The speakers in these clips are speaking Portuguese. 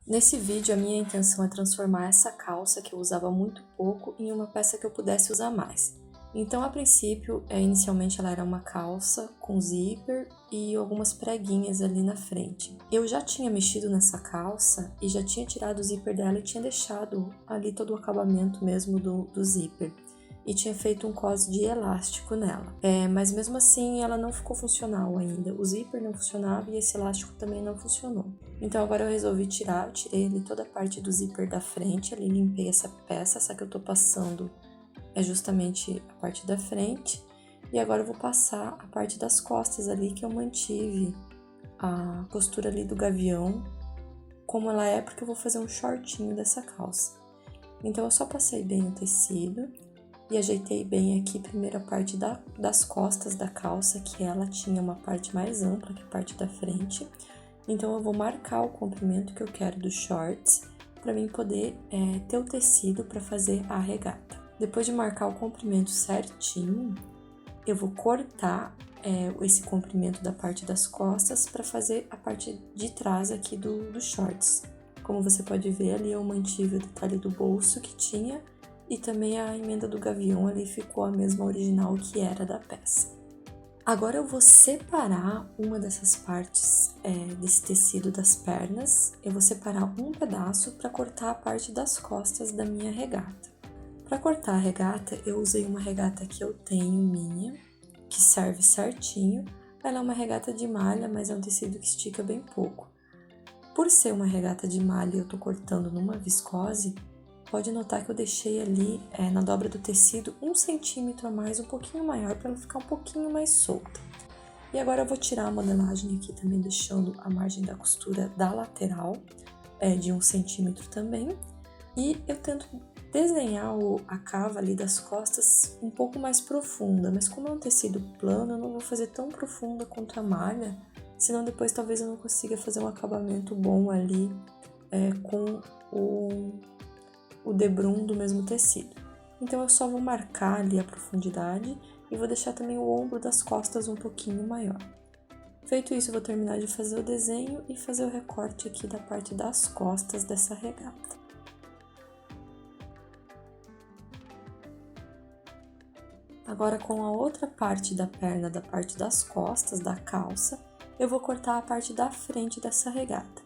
Nesse vídeo, a minha intenção é transformar essa calça, que eu usava muito pouco, em uma peça que eu pudesse usar mais. Então, a princípio, inicialmente ela era uma calça com zíper e algumas preguinhas ali na frente. Eu já tinha mexido nessa calça e já tinha tirado o zíper dela e tinha deixado ali todo o acabamento mesmo do zíper. E tinha feito um cos de elástico nela. Mas mesmo assim ela não ficou funcional ainda. O zíper não funcionava e esse elástico também não funcionou. Então agora eu resolvi tirar, eu tirei ali toda a parte do zíper da frente, ali limpei essa peça, essa que eu tô passando é justamente a parte da frente. E agora eu vou passar a parte das costas ali, que eu mantive a costura ali do gavião, como ela é, porque eu vou fazer um shortinho dessa calça. Então eu só passei bem o tecido e ajeitei bem aqui primeiro a parte das costas da calça, que ela tinha uma parte mais ampla que a parte da frente. Então eu vou marcar o comprimento que eu quero dos shorts para mim poder ter o tecido para fazer a regata. Depois de marcar o comprimento certinho, eu vou cortar esse comprimento da parte das costas para fazer a parte de trás aqui dos shorts. Como você pode ver ali, eu mantive o detalhe do bolso que tinha e também a emenda do gavião ali ficou a mesma original que era da peça. Agora eu vou separar uma dessas partes desse tecido das pernas. Eu vou separar um pedaço para cortar a parte das costas da minha regata. Para cortar a regata, eu usei uma regata que eu tenho minha, que serve certinho. Ela é uma regata de malha, mas é um tecido que estica bem pouco. Por ser uma regata de malha e eu tô cortando numa viscose, pode notar que eu deixei ali na dobra do tecido 1 centímetro a mais, um pouquinho maior, para ela ficar um pouquinho mais solta. E agora eu vou tirar a modelagem aqui também, deixando a margem da costura da lateral de 1 centímetro também. E eu tento desenhar a cava ali das costas um pouco mais profunda, mas como é um tecido plano, eu não vou fazer tão profunda quanto a malha, senão depois talvez eu não consiga fazer um acabamento bom ali com o debrum do mesmo tecido. Então eu só vou marcar ali a profundidade e vou deixar também o ombro das costas um pouquinho maior. Feito isso, eu vou terminar de fazer o desenho e fazer o recorte aqui da parte das costas dessa regata. Agora, com a outra parte da perna, da parte das costas da calça, eu vou cortar a parte da frente dessa regata.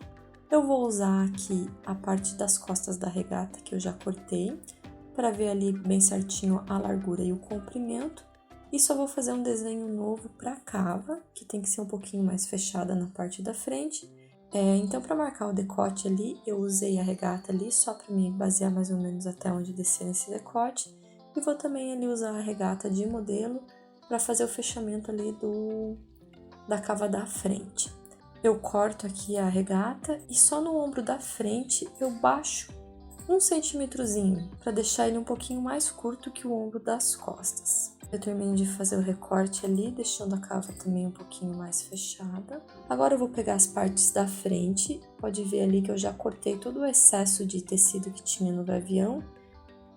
Eu vou usar aqui a parte das costas da regata que eu já cortei, para ver ali bem certinho a largura e o comprimento. E só vou fazer um desenho novo para a cava, que tem que ser um pouquinho mais fechada na parte da frente. Então, para marcar o decote ali, eu usei a regata ali só para me basear mais ou menos até onde descer nesse decote. E vou também ali usar a regata de modelo para fazer o fechamento ali da cava da frente. Eu corto aqui a regata e só no ombro da frente eu baixo 1 centímetrozinho para deixar ele um pouquinho mais curto que o ombro das costas. Eu termino de fazer o recorte ali, deixando a cava também um pouquinho mais fechada. Agora eu vou pegar as partes da frente, pode ver ali que eu já cortei todo o excesso de tecido que tinha no gavião.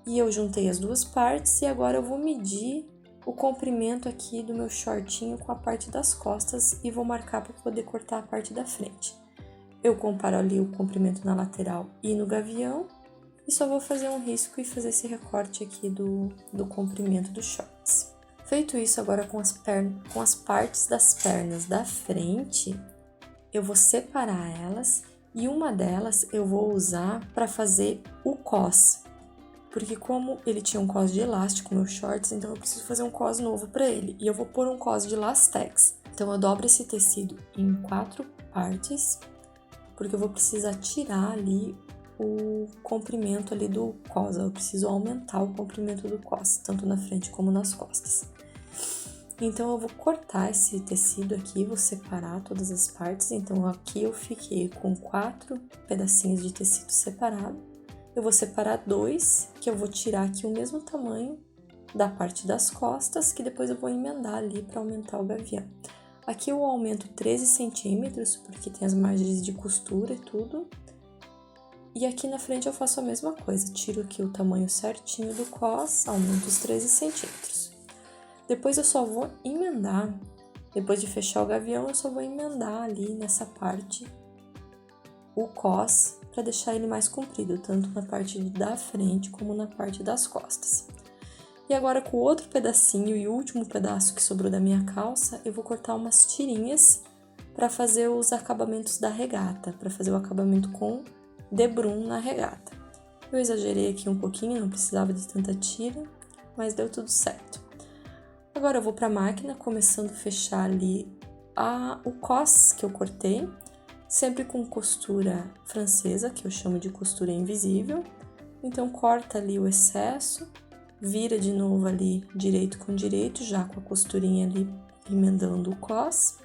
E eu juntei as duas partes e agora eu vou medir o comprimento aqui do meu shortinho com a parte das costas e vou marcar para poder cortar a parte da frente. Eu comparo ali o comprimento na lateral e no gavião e só vou fazer um risco e fazer esse recorte aqui do comprimento dos shorts. Feito isso, agora com as partes das pernas da frente, eu vou separar elas e uma delas eu vou usar para fazer o cos. Porque como ele tinha um cos de elástico, meus shorts, então eu preciso fazer um cos novo para ele. E eu vou pôr um cos de lastex. Então eu dobro esse tecido em 4 partes, porque eu vou precisar tirar ali o comprimento ali do cos. Eu preciso aumentar o comprimento do cos, tanto na frente como nas costas. Então eu vou cortar esse tecido aqui, vou separar todas as partes. Então aqui eu fiquei com 4 pedacinhos de tecido separado. Eu vou separar 2, que eu vou tirar aqui o mesmo tamanho da parte das costas, que depois eu vou emendar ali para aumentar o gavião. Aqui eu aumento 13 centímetros, porque tem as margens de costura e tudo. E aqui na frente eu faço a mesma coisa, tiro aqui o tamanho certinho do cos, aumento os 13 centímetros. Depois eu só vou emendar, depois de fechar o gavião, eu só vou emendar ali nessa parte o cos para deixar ele mais comprido, tanto na parte da frente como na parte das costas. E agora com o outro pedacinho e o último pedaço que sobrou da minha calça, eu vou cortar umas tirinhas para fazer os acabamentos da regata, para fazer o acabamento com debrum na regata. Eu exagerei aqui um pouquinho, não precisava de tanta tira, mas deu tudo certo. Agora eu vou para a máquina, começando a fechar ali o cos que eu cortei, sempre com costura francesa, que eu chamo de costura invisível. Então corta ali o excesso, vira de novo ali direito com direito, já com a costurinha ali emendando o cos,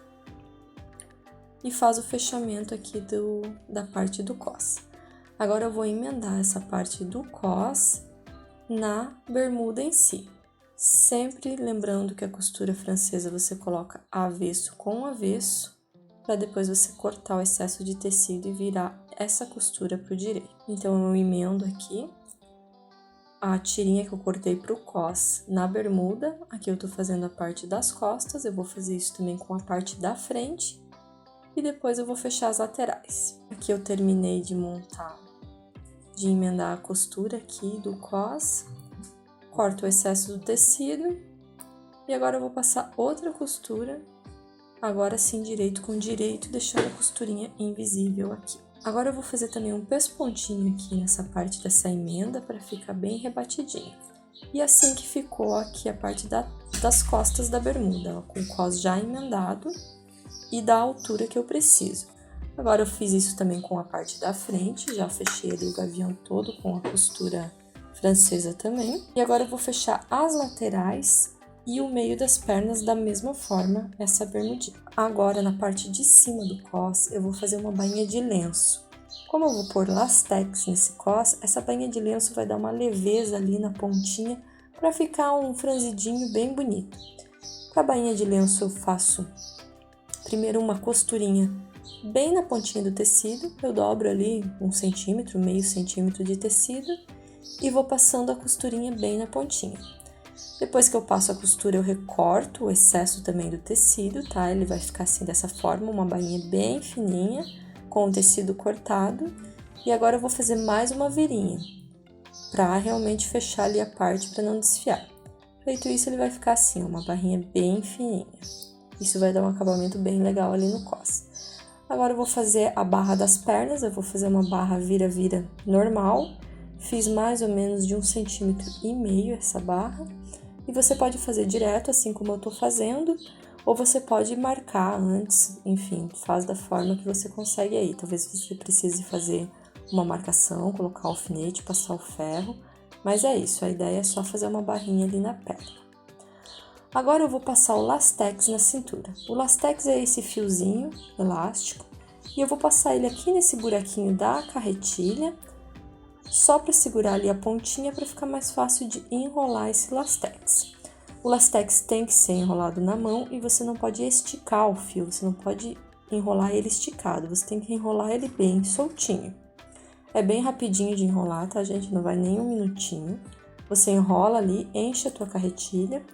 e faz o fechamento aqui da parte do cos. Agora eu vou emendar essa parte do cos na bermuda em si. Sempre lembrando que a costura francesa você coloca avesso com avesso, para depois você cortar o excesso de tecido e virar essa costura para o direito. Então eu emendo aqui a tirinha que eu cortei para o cos na bermuda. Aqui eu tô fazendo a parte das costas, eu vou fazer isso também com a parte da frente e depois eu vou fechar as laterais. Aqui eu terminei de montar, de emendar a costura aqui do cos, corto o excesso do tecido e agora eu vou passar outra costura, agora sim direito com direito, deixando a costurinha invisível aqui. Agora eu vou fazer também um pespontinho aqui nessa parte dessa emenda para ficar bem rebatidinho. E assim que ficou aqui a parte das costas da bermuda, ó, com o cos já emendado e da altura que eu preciso. Agora eu fiz isso também com a parte da frente, já fechei ali o gavião todo com a costura francesa também. E agora eu vou fechar as laterais e o meio das pernas da mesma forma, essa bermudinha. Agora, na parte de cima do cos, eu vou fazer uma bainha de lenço. Como eu vou pôr lastex nesse cos, essa bainha de lenço vai dar uma leveza ali na pontinha para ficar um franzidinho bem bonito. Para a bainha de lenço eu faço primeiro uma costurinha bem na pontinha do tecido, eu dobro ali 1 centímetro, meio centímetro de tecido e vou passando a costurinha bem na pontinha. Depois que eu passo a costura, eu recorto o excesso também do tecido, tá? Ele vai ficar assim dessa forma, uma bainha bem fininha, com o tecido cortado. E agora eu vou fazer mais uma virinha, pra realmente fechar ali a parte, pra não desfiar. Feito isso, ele vai ficar assim, uma barrinha bem fininha. Isso vai dar um acabamento bem legal ali no cos. Agora eu vou fazer a barra das pernas, eu vou fazer uma barra vira-vira normal. Fiz mais ou menos de 1,5 cm essa barra. E você pode fazer direto, assim como eu tô fazendo, ou você pode marcar antes, enfim, faz da forma que você consegue aí. Talvez você precise fazer uma marcação, colocar o alfinete, passar o ferro, mas é isso, a ideia é só fazer uma barrinha ali na perna. Agora eu vou passar o lastex na cintura. O lastex é esse fiozinho elástico, e eu vou passar ele aqui nesse buraquinho da carretilha, só para segurar ali a pontinha para ficar mais fácil de enrolar esse lastex. O lastex tem que ser enrolado na mão e você não pode esticar o fio, você não pode enrolar ele esticado, você tem que enrolar ele bem soltinho. É bem rapidinho de enrolar, tá, gente? Não vai nem 1 minutinho. Você enrola ali, enche a tua carretilha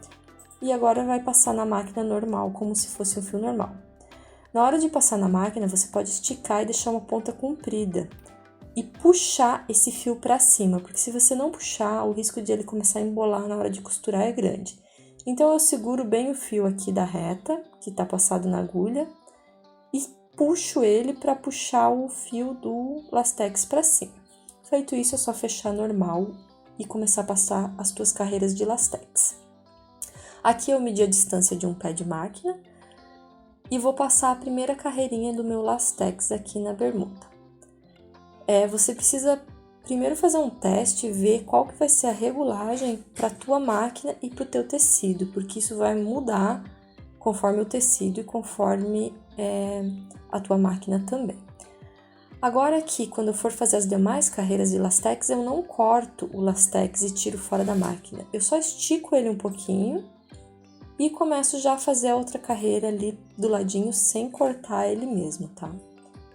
e agora vai passar na máquina normal, como se fosse um fio normal. Na hora de passar na máquina, você pode esticar e deixar uma ponta comprida e puxar esse fio para cima, porque se você não puxar, o risco de ele começar a embolar na hora de costurar é grande. Então eu seguro bem o fio aqui da reta, que tá passado na agulha, e puxo ele para puxar o fio do lastex para cima. Feito isso, é só fechar normal e começar a passar as tuas carreiras de lastex. Aqui eu medi a distância de um pé de máquina e vou passar a primeira carreirinha do meu lastex aqui na bermuda. Você precisa primeiro fazer um teste e ver qual que vai ser a regulagem para a tua máquina e para o teu tecido, porque isso vai mudar conforme o tecido e conforme a tua máquina também. Agora aqui, quando eu for fazer as demais carreiras de lastex, eu não corto o lastex e tiro fora da máquina. Eu só estico ele um pouquinho e começo já a fazer a outra carreira ali do ladinho sem cortar ele mesmo, tá?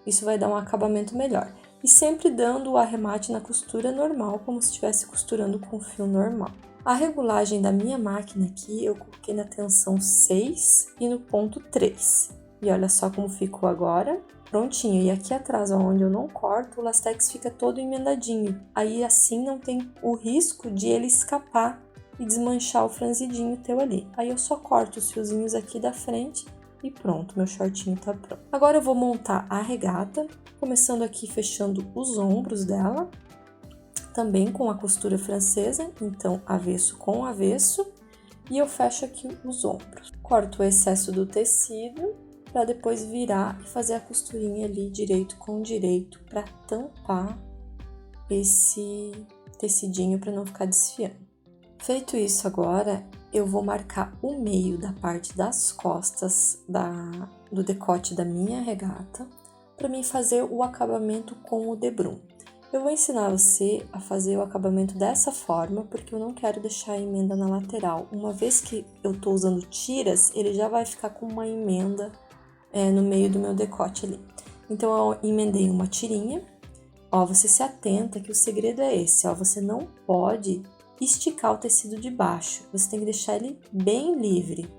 Isso vai dar um acabamento melhor. E sempre dando o arremate na costura normal, como se estivesse costurando com fio normal. A regulagem da minha máquina aqui, eu coloquei na tensão 6 e no ponto 3. E olha só como ficou agora. prontinho. E aqui atrás, onde eu não corto, o lastex fica todo emendadinho. Aí assim não tem o risco de ele escapar e desmanchar o franzidinho teu ali. Aí eu só corto os fiozinhos aqui da frente e pronto, meu shortinho tá pronto. Agora eu vou montar a regata, começando aqui fechando os ombros dela, também com a costura francesa, então avesso com avesso, e eu fecho aqui os ombros. Corto o excesso do tecido para depois virar e fazer a costurinha ali direito com direito para tampar esse tecidinho para não ficar desfiando. Feito isso agora, eu vou marcar o meio da parte das costas do decote da minha regata para mim fazer o acabamento com o debrum. Eu vou ensinar você a fazer o acabamento dessa forma, porque eu não quero deixar a emenda na lateral. Uma vez que eu tô usando tiras, ele já vai ficar com uma emenda no meio do meu decote ali. Então, eu emendei uma tirinha. Ó, você se atenta que o segredo é esse, ó, você não pode esticar o tecido de baixo, você tem que deixar ele bem livre.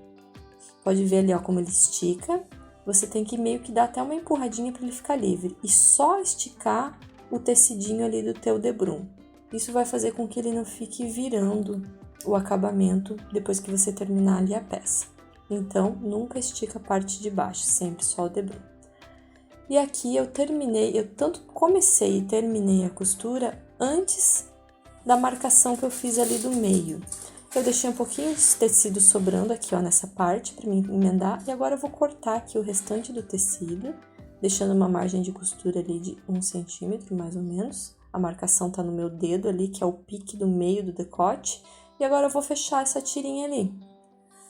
Pode ver ali, ó, como ele estica. Você tem que meio que dar até uma empurradinha para ele ficar livre e só esticar o tecidinho ali do teu debrum. Isso vai fazer com que ele não fique virando o acabamento depois que você terminar ali a peça. Então, nunca estica a parte de baixo, sempre só o debrum. E aqui eu tanto comecei e terminei a costura antes da marcação que eu fiz ali do meio. Eu deixei um pouquinho de tecido sobrando aqui, ó, nessa parte para mim emendar. E agora eu vou cortar aqui o restante do tecido, deixando uma margem de costura ali de 1 centímetro, mais ou menos. A marcação tá no meu dedo ali, que é o pique do meio do decote. E agora eu vou fechar essa tirinha ali.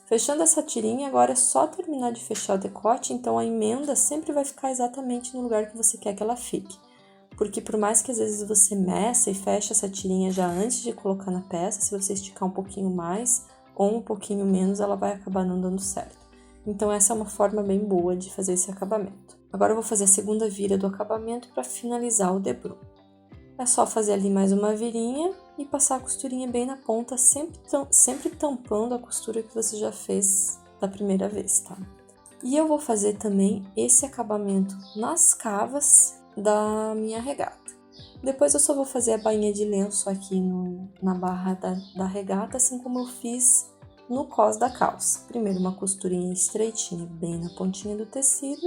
Fechando essa tirinha, agora é só terminar de fechar o decote, então a emenda sempre vai ficar exatamente no lugar que você quer que ela fique. Porque por mais que às vezes você meça e feche essa tirinha já antes de colocar na peça, se você esticar um pouquinho mais ou um pouquinho menos, ela vai acabar não dando certo. Então essa é uma forma bem boa de fazer esse acabamento. Agora eu vou fazer a segunda vira do acabamento para finalizar o debrum. É só fazer ali mais uma virinha e passar a costurinha bem na ponta, sempre tampando a costura que você já fez da primeira vez, tá? E eu vou fazer também esse acabamento nas cavas da minha regata. Depois eu só vou fazer a bainha de lenço aqui na barra da regata, assim como eu fiz no cós da calça. Primeiro uma costurinha estreitinha bem na pontinha do tecido,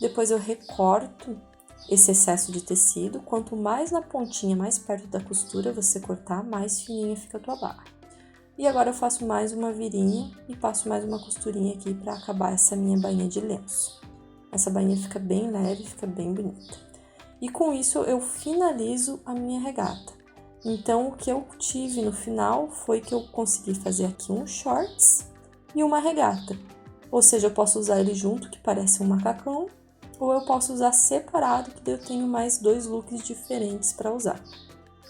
depois eu recorto esse excesso de tecido. Quanto mais na pontinha, mais perto da costura você cortar, mais fininha fica a tua barra. E agora eu faço mais uma virinha e passo mais uma costurinha aqui para acabar essa minha bainha de lenço. Essa bainha fica bem leve, fica bem bonita. E com isso eu finalizo a minha regata. Então o que eu tive no final foi que eu consegui fazer aqui um shorts e uma regata. Ou seja, eu posso usar ele junto, que parece um macacão, ou eu posso usar separado, que daí eu tenho mais 2 looks diferentes para usar.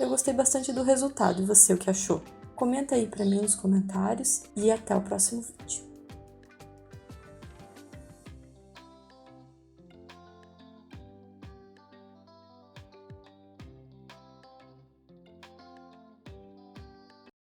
Eu gostei bastante do resultado, e você, o que achou? Comenta aí para mim nos comentários e até o próximo vídeo.